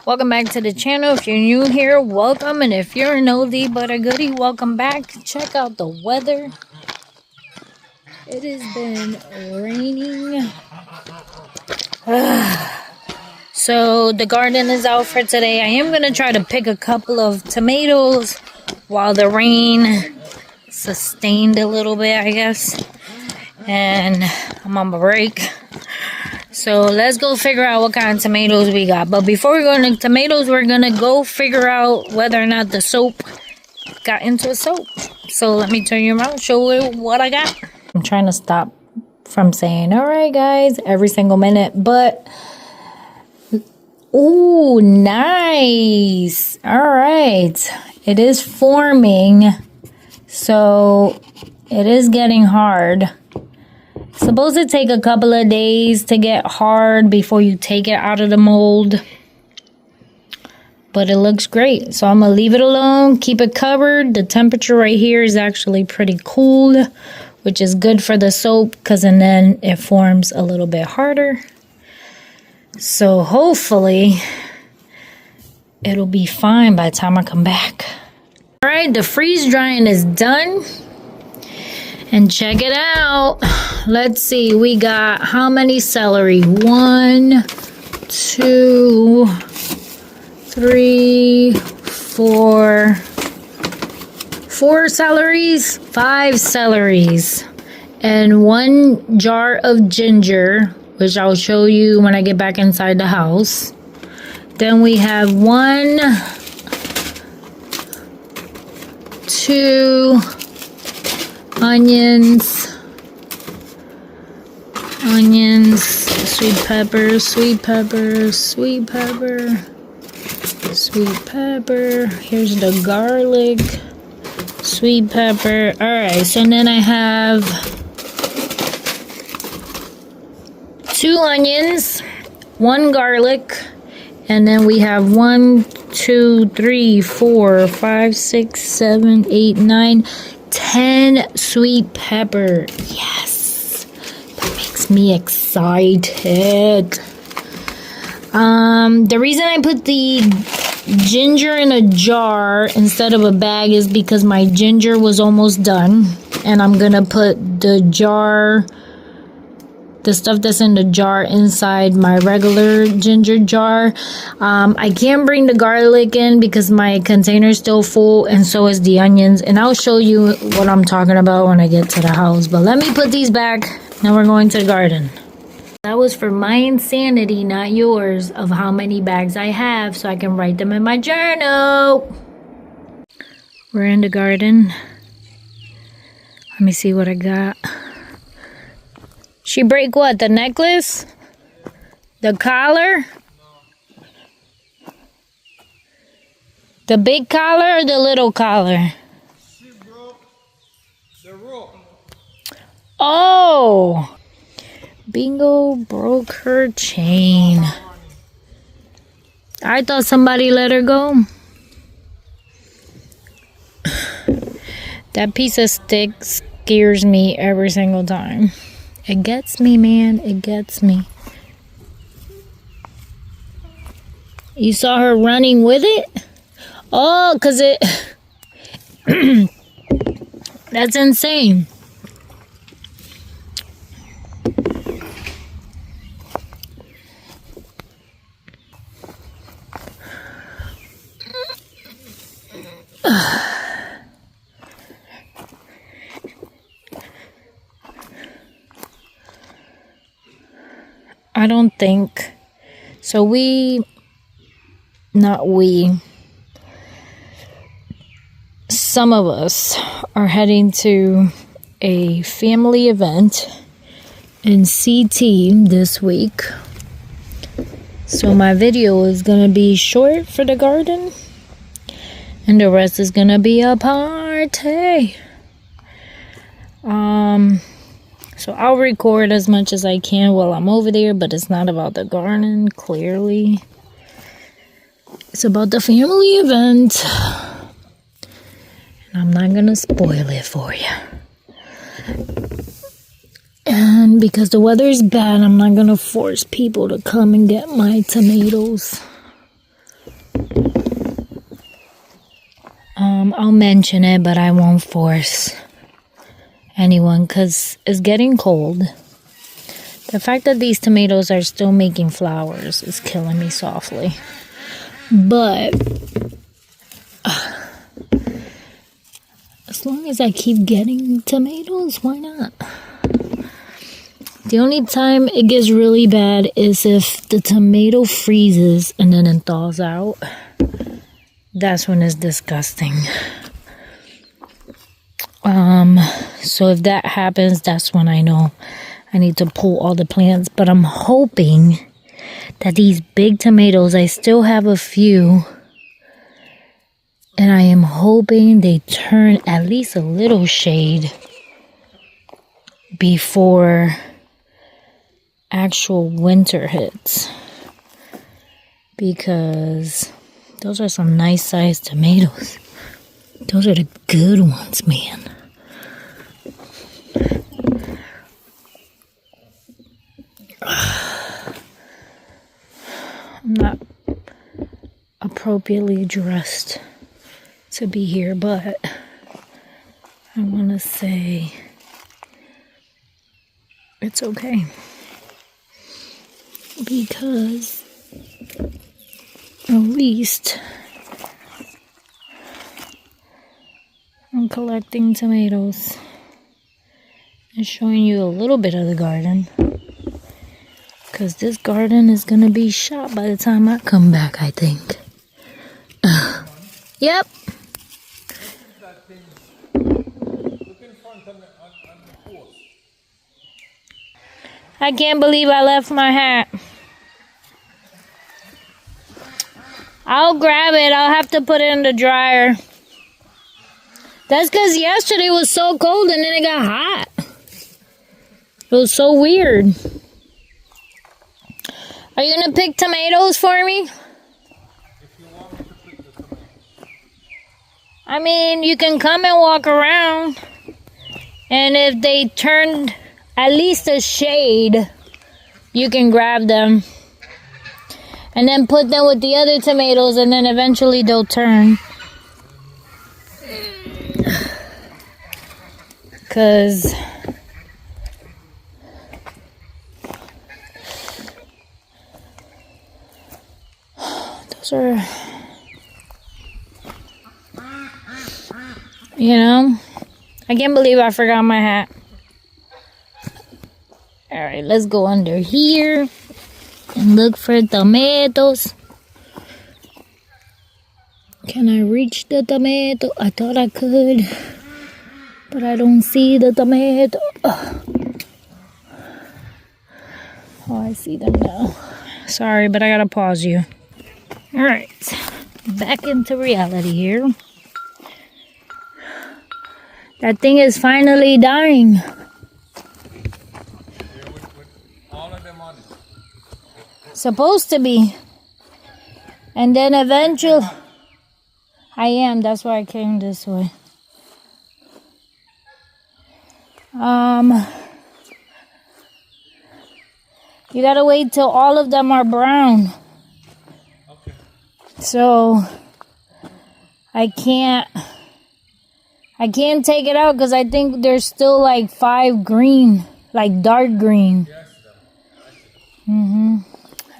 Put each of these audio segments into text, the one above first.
Welcome back to the channel. If you're new here, welcome, and if you're an oldie but a goodie, welcome back. Check out the weather. It has been raining. So the garden is out for today. I am going to try to pick a couple of tomatoes while the rain sustained a little bit, I guess. And I'm on break. So let's go figure out what kind of tomatoes we got. But before we go into tomatoes, we're going to go figure out whether or not the soap got into a soap. So let me turn you around, show you what I got. I'm trying to stop from saying, all right, guys, every single minute. But, ooh, nice. All right. It is forming. So it is getting hard. Supposed to take a couple of days to get hard before you take it out of the mold. But it looks great. So I'm going to leave it alone. Keep it covered. The temperature right here is actually pretty cool, which is good for the soap because then it forms a little bit harder. So hopefully it'll be fine by the time I come back. All right, the freeze drying is done. And check it out. Let's see. We got how many celery? 1, 2, 3, 4. 4 celeries, 5 celeries, and 1 jar of ginger, which I'll show you when I get back inside the house. Then we have 1, 2 onions, sweet pepper, sweet pepper, sweet pepper, sweet pepper. Here's the garlic, sweet pepper. All right, so then I have 2 onions, 1 garlic, and then we have 1, 2, 3, 4, 5, 6, 7, 8, 9, 10 sweet pepper. Yes, that makes me excited. The reason I put the ginger in a jar instead of a bag is because my ginger was almost done, and I'm gonna put the stuff that's in the jar inside my regular ginger jar. I can't bring the garlic in because my container is still full, and so is the onions, and I'll show you what I'm talking about when I get to the house. But let me put these back. Now we're going to the garden. That was for my insanity, not yours, of how many bags I have so I can write them in my journal. We're in the garden. Let me see what I got. She break what? The necklace? The collar? The big collar or the little collar? She broke the rope. Oh! Bingo broke her chain. I thought somebody let her go. That piece of stick scares me every single time. It gets me, man. It gets me. You saw her running with it? Oh, because it... That's insane. I don't think so. Some of us are heading to a family event in CT this week. So my video is going to be short for the garden, and the rest is going to be a party. So I'll record as much as I can while I'm over there, but it's not about the garden, clearly. It's about the family event. And I'm not gonna spoil it for you. And because the weather is bad, I'm not gonna force people to come and get my tomatoes. I'll mention it, but I won't force anyone because it's getting cold. The fact that these tomatoes are still making flowers is killing me softly. But as long as I keep getting tomatoes, why not? The only time it gets really bad is if the tomato freezes and then it thaws out. That's when it's disgusting. So if that happens, that's when I know I need to pull all the plants. But I'm hoping that these big tomatoes, I still have a few. And I am hoping they turn at least a little shade before actual winter hits. Because those are some nice sized tomatoes. Those are the good ones, man. I'm not appropriately dressed to be here, but I want to say it's okay. Because at least I'm collecting tomatoes and showing you a little bit of the garden. Because this garden is going to be shot by the time I come back, I think. Yep. I can't believe I left my hat. I'll grab it. I'll have to put it in the dryer. That's because yesterday was so cold and then it got hot. It was so weird. Are you going to pick tomatoes for me? If you want me to pick the tomatoes. I mean, you can come and walk around. And if they turned at least a shade, you can grab them. And then put them with the other tomatoes and then eventually they'll turn. Because those are, you know, I can't believe I forgot my hat. All right, let's go under here and look for tomatoes. Can I reach the tomato? I thought I could, but I don't see the tomato. Oh, I see them now. Sorry, but I gotta pause you. All right, back into reality here. That thing is finally dying. Yeah, with all of them on it. Supposed to be. And then eventually, I am. That's why I came this way. You gotta wait till all of them are brown. Okay. So I can't take it out because I think there's still like 5 green, like dark green. Yes, I see.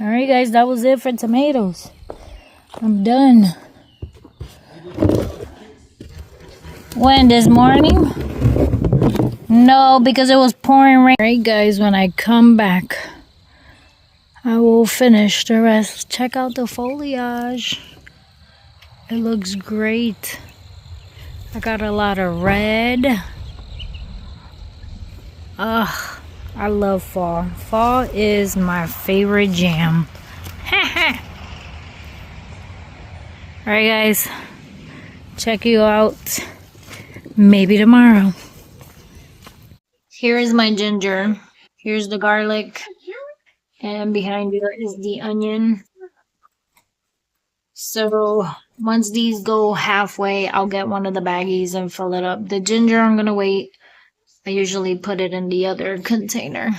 All right, guys, that was it for tomatoes. I'm done. When, this morning? No, because it was pouring rain. All right, guys, when I come back, I will finish the rest. Check out the foliage. It looks great. I got a lot of red. Ugh, I love fall. Fall is my favorite jam. Alright, guys. Check you out maybe tomorrow. Here is my ginger. Here's the garlic. And behind you is the onion. So once these go halfway, I'll get one of the baggies and fill it up. The ginger, I'm going to wait. I usually put it in the other container.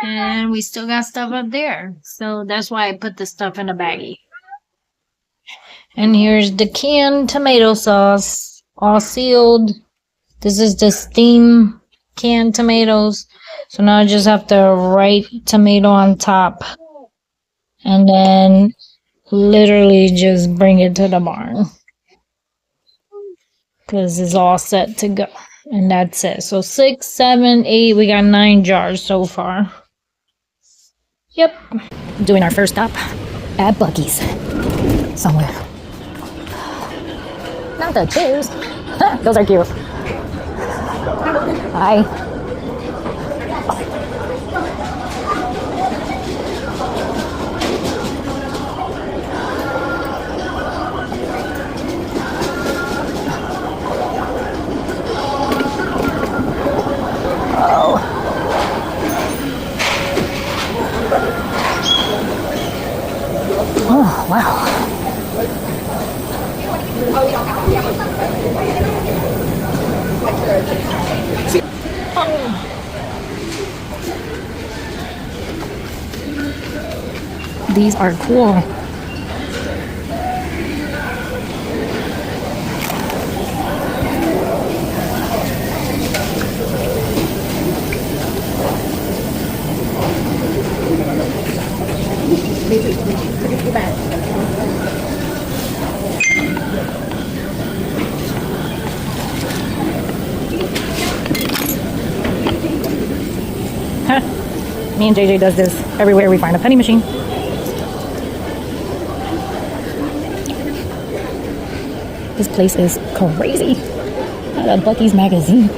And we still got stuff up there. So that's why I put the stuff in a baggie. And here's the canned tomato sauce, all sealed. This is the steam canned tomatoes. So now I just have to write tomato on top. And then literally just bring it to the barn. Because it's all set to go. And that's it. So 6, 7, 8. We got 9 jars so far. Yep. Doing our first stop at Buc-ee's. Somewhere. Not the chairs. Those are cute. Hi. Oh, wow. These are cool. Me and JJ does this everywhere we find a penny machine. This place is crazy. At a Buc-ee's magazine.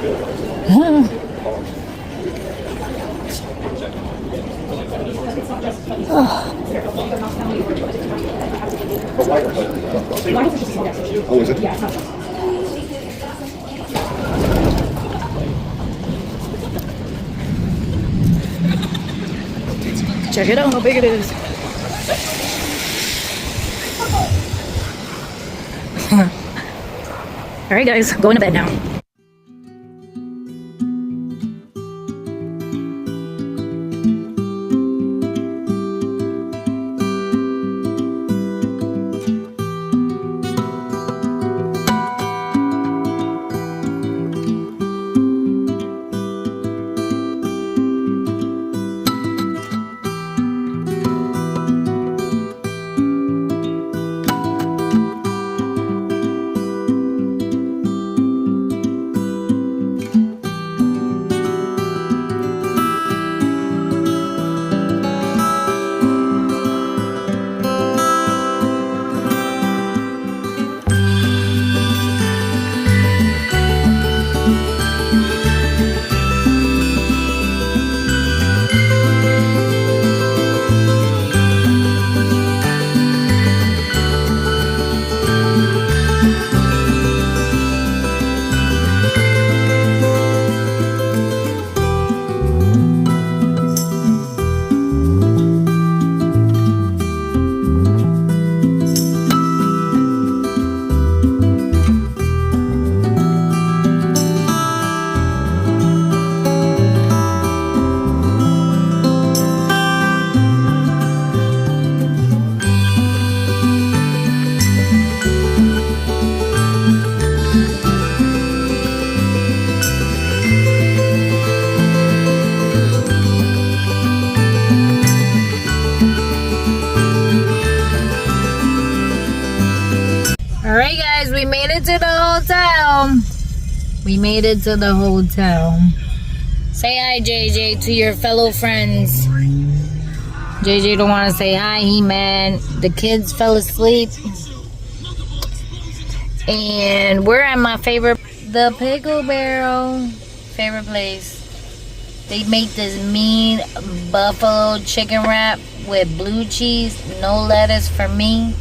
Oh, is it? Check it out how big it is. Alright guys, going to bed now. Alright guys, we made it to the hotel. We made it to the hotel. Say hi JJ to your fellow friends. JJ don't want to say hi, he mad. The kids fell asleep. And we're at my favorite, the Pickle Barrel. Favorite place. They make this mean buffalo chicken wrap with blue cheese, no lettuce for me.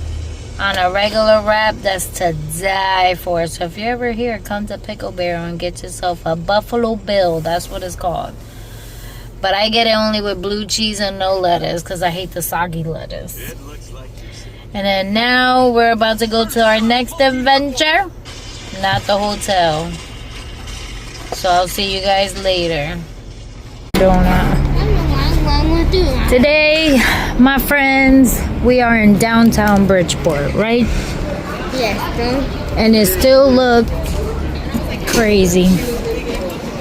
On a regular wrap that's to die for. So if you're ever here, come to Pickle Barrel and get yourself a Buffalo Bill. That's what it's called. But I get it only with blue cheese and no lettuce because I hate the soggy lettuce. And then now we're about to go to our next adventure. Not the hotel. So I'll see you guys later. Today, my friends, we are in downtown Bridgeport, right? Yes, don't. And it still looked crazy.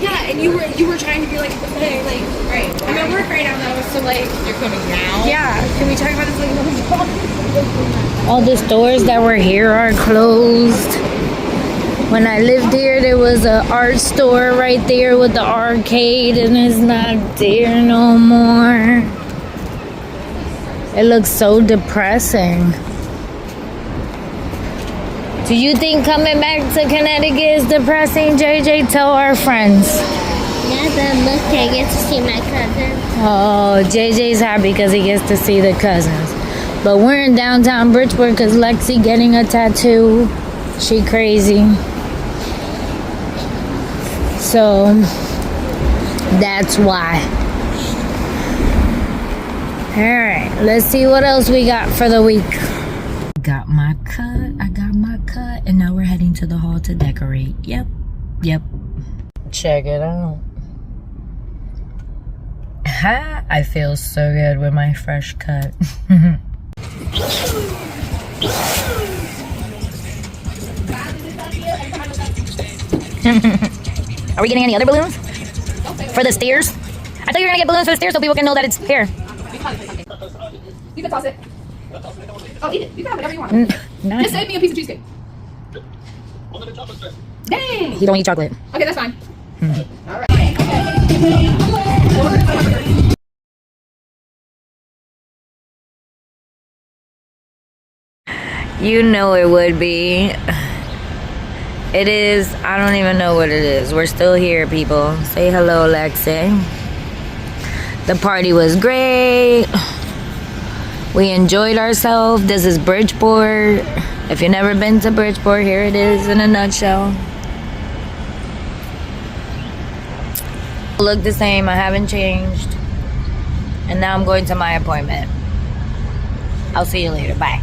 Yeah, and you were trying to be like, hey, like, right. I'm at work right now though, so like, you're coming now. Yeah, can we talk about this like another time? All the stores that were here are closed. When I lived here, there was an art store right there with the arcade, and it's not there no more. It looks so depressing. Do you think coming back to Connecticut is depressing, JJ? Tell our friends. Yeah, but look, I get to see my cousin. Oh, JJ's happy because he gets to see the cousins. But we're in downtown Bridgeport because Lexi getting a tattoo. She crazy. So that's why. Alright, let's see what else we got for the week. I got my cut, and now we're heading to the hall to decorate. Yep. Check it out. Ha! I feel so good with my fresh cut. Are we getting any other balloons? For the stairs? I thought you were gonna get balloons for the stairs so people can know that it's here. You can toss it. Oh, eat it. You can have whatever you want. Nice. Just save me a piece of cheesecake. Dang! You don't eat chocolate. Okay, that's fine. Alright. You know it would be. It is. I don't even know what it is. We're still here, people. Say hello, Lexi. The party was great. We enjoyed ourselves. This is Bridgeport. If you've never been to Bridgeport, here it is in a nutshell. Look the same. I haven't changed. And now I'm going to my appointment. I'll see you later. Bye.